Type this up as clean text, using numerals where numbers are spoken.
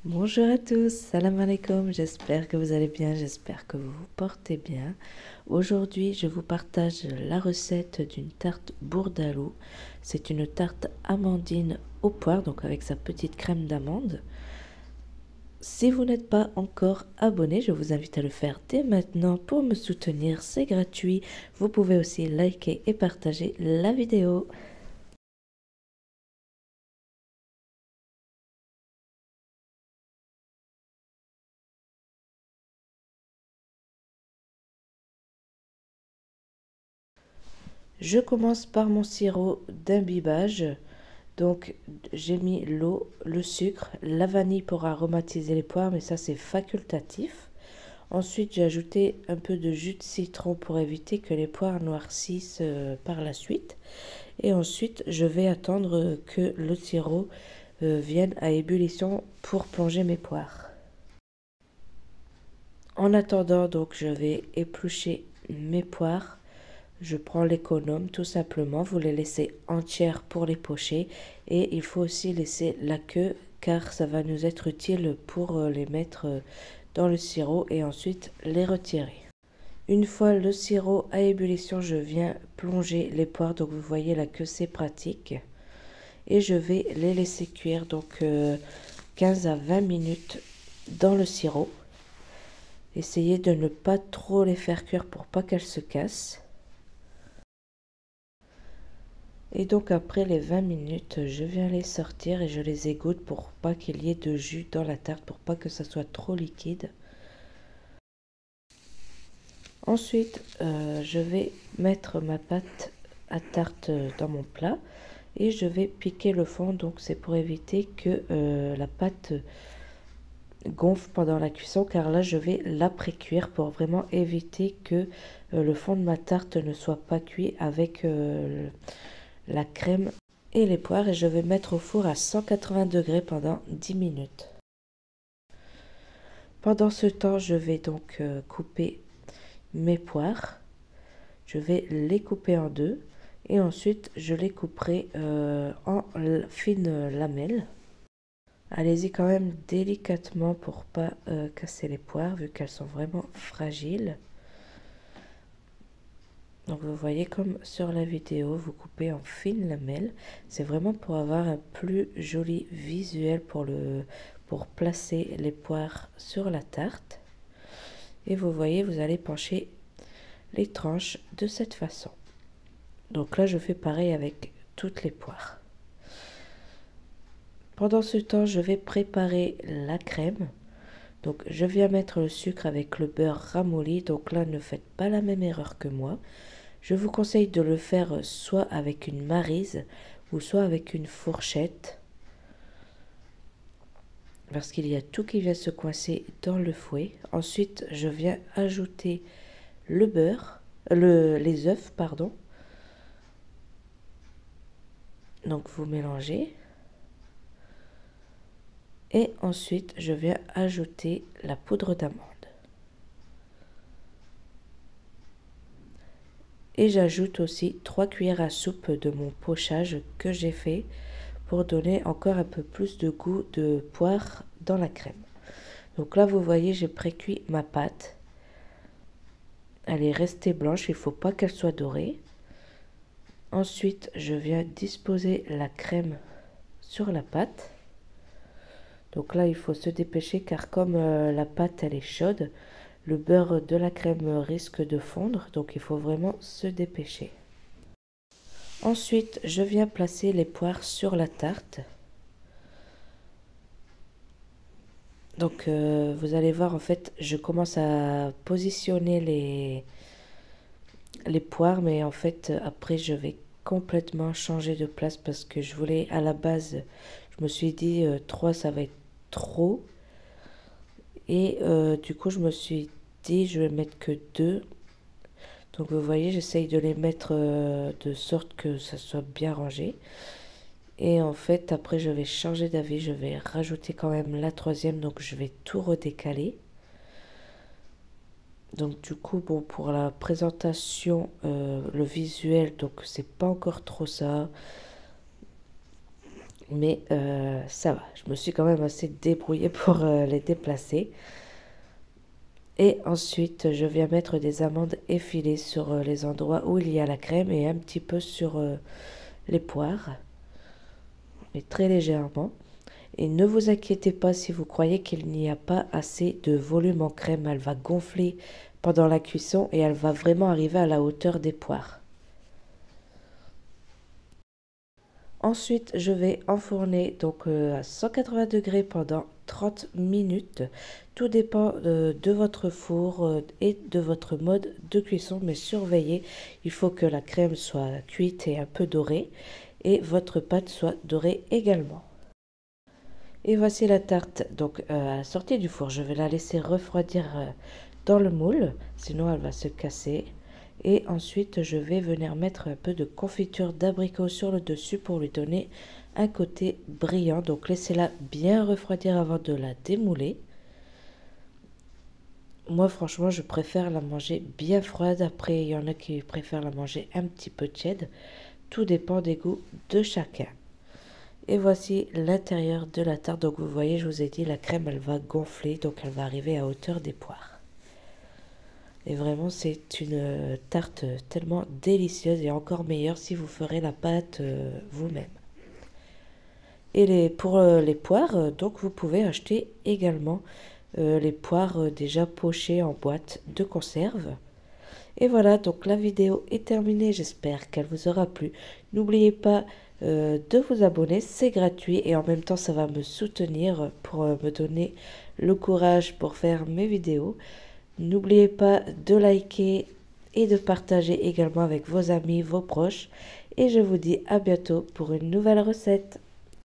Bonjour à tous, salam alaikum, j'espère que vous allez bien, j'espère que vous vous portez bien. Aujourd'hui, je vous partage la recette d'une tarte bourdaloue. C'est une tarte amandine aux poires, donc avec sa petite crème d'amande. Si vous n'êtes pas encore abonné, je vous invite à le faire dès maintenant pour me soutenir, c'est gratuit. Vous pouvez aussi liker et partager la vidéo. Je commence par mon sirop d'imbibage. Donc j'ai mis l'eau, le sucre, la vanille pour aromatiser les poires, mais ça c'est facultatif. Ensuite j'ai ajouté un peu de jus de citron pour éviter que les poires noircissent par la suite. Et ensuite je vais attendre que le sirop vienne à ébullition pour plonger mes poires. En attendant, donc je vais éplucher mes poires. Je prends l'économe tout simplement, vous les laissez entières pour les pocher et il faut aussi laisser la queue car ça va nous être utile pour les mettre dans le sirop et ensuite les retirer. Une fois le sirop à ébullition, je viens plonger les poires, donc vous voyez la queue c'est pratique et je vais les laisser cuire donc 15 à 20 minutes dans le sirop. Essayez de ne pas trop les faire cuire pour pas qu'elles se cassent. Et donc après les 20 minutes, je viens les sortir et je les égoutte pour pas qu'il y ait de jus dans la tarte, pour pas que ça soit trop liquide. Ensuite, je vais mettre ma pâte à tarte dans mon plat et je vais piquer le fond. Donc c'est pour éviter que la pâte gonfle pendant la cuisson, car là je vais l'après-cuire pour vraiment éviter que le fond de ma tarte ne soit pas cuit avec la crème et les poires, et je vais mettre au four à 180 degrés pendant 10 minutes. Pendant ce temps, je vais donc couper mes poires. Je vais les couper en deux et ensuite je les couperai en fines lamelles. Allez-y quand même délicatement pour pas casser les poires vu qu'elles sont vraiment fragiles. Donc vous voyez comme sur la vidéo, vous coupez en fines lamelles. C'est vraiment pour avoir un plus joli visuel pour placer les poires sur la tarte. Et vous voyez, vous allez pencher les tranches de cette façon. Donc là, je fais pareil avec toutes les poires. Pendant ce temps, je vais préparer la crème. Donc je viens mettre le sucre avec le beurre ramolli. Donc là, ne faites pas la même erreur que moi. Je vous conseille de le faire soit avec une maryse ou soit avec une fourchette, parce qu'il y a tout qui vient se coincer dans le fouet. Ensuite, je viens ajouter le beurre, les œufs, pardon. Donc vous mélangez. Et ensuite, je viens ajouter la poudre d'amande. Et j'ajoute aussi 3 cuillères à soupe de mon pochage que j'ai fait pour donner encore un peu plus de goût de poire dans la crème. Donc là, vous voyez, j'ai pré-cuit ma pâte. Elle est restée blanche, il ne faut pas qu'elle soit dorée. Ensuite, je viens disposer la crème sur la pâte. Donc là, il faut se dépêcher car comme la pâte, elle est chaude, le beurre de la crème risque de fondre. Donc il faut vraiment se dépêcher. Ensuite, je viens placer les poires sur la tarte. Donc vous allez voir, en fait, je commence à positionner les poires, mais en fait, après, je vais complètement changer de place parce que je voulais, à la base, je me suis dit 3, ça va être trop. Et du coup, je me suis dit, je vais mettre que 2. Donc vous voyez, j'essaye de les mettre de sorte que ça soit bien rangé. Et en fait, après, je vais changer d'avis. Je vais rajouter quand même la 3e. Donc, je vais tout redécaler. Donc, du coup, bon, pour la présentation, le visuel, donc, c'est pas encore trop ça. Mais ça va, je me suis quand même assez débrouillée pour les déplacer. Et ensuite, je viens mettre des amandes effilées sur les endroits où il y a la crème et un petit peu sur les poires, mais très légèrement. Et ne vous inquiétez pas si vous croyez qu'il n'y a pas assez de volume en crème, elle va gonfler pendant la cuisson et elle va vraiment arriver à la hauteur des poires. Ensuite, je vais enfourner donc à 180 degrés pendant 30 minutes. Tout dépend de votre four et de votre mode de cuisson, mais surveillez, il faut que la crème soit cuite et un peu dorée et votre pâte soit dorée également. Et voici la tarte donc à la sortie du four. Je vais la laisser refroidir dans le moule, sinon elle va se casser. Et ensuite, je vais venir mettre un peu de confiture d'abricot sur le dessus pour lui donner un côté brillant. Donc laissez-la bien refroidir avant de la démouler. Moi, franchement, je préfère la manger bien froide. Après, il y en a qui préfèrent la manger un petit peu tiède. Tout dépend des goûts de chacun. Et voici l'intérieur de la tarte. Donc vous voyez, je vous ai dit, la crème, elle va gonfler. Donc elle va arriver à hauteur des poires. Et vraiment, c'est une tarte tellement délicieuse et encore meilleure si vous ferez la pâte vous-même. Et pour les poires, donc vous pouvez acheter également les poires déjà pochées en boîte de conserve. Et voilà, donc la vidéo est terminée, j'espère qu'elle vous aura plu. N'oubliez pas de vous abonner, c'est gratuit et en même temps ça va me soutenir pour me donner le courage pour faire mes vidéos. N'oubliez pas de liker et de partager également avec vos amis, vos proches. Et je vous dis à bientôt pour une nouvelle recette.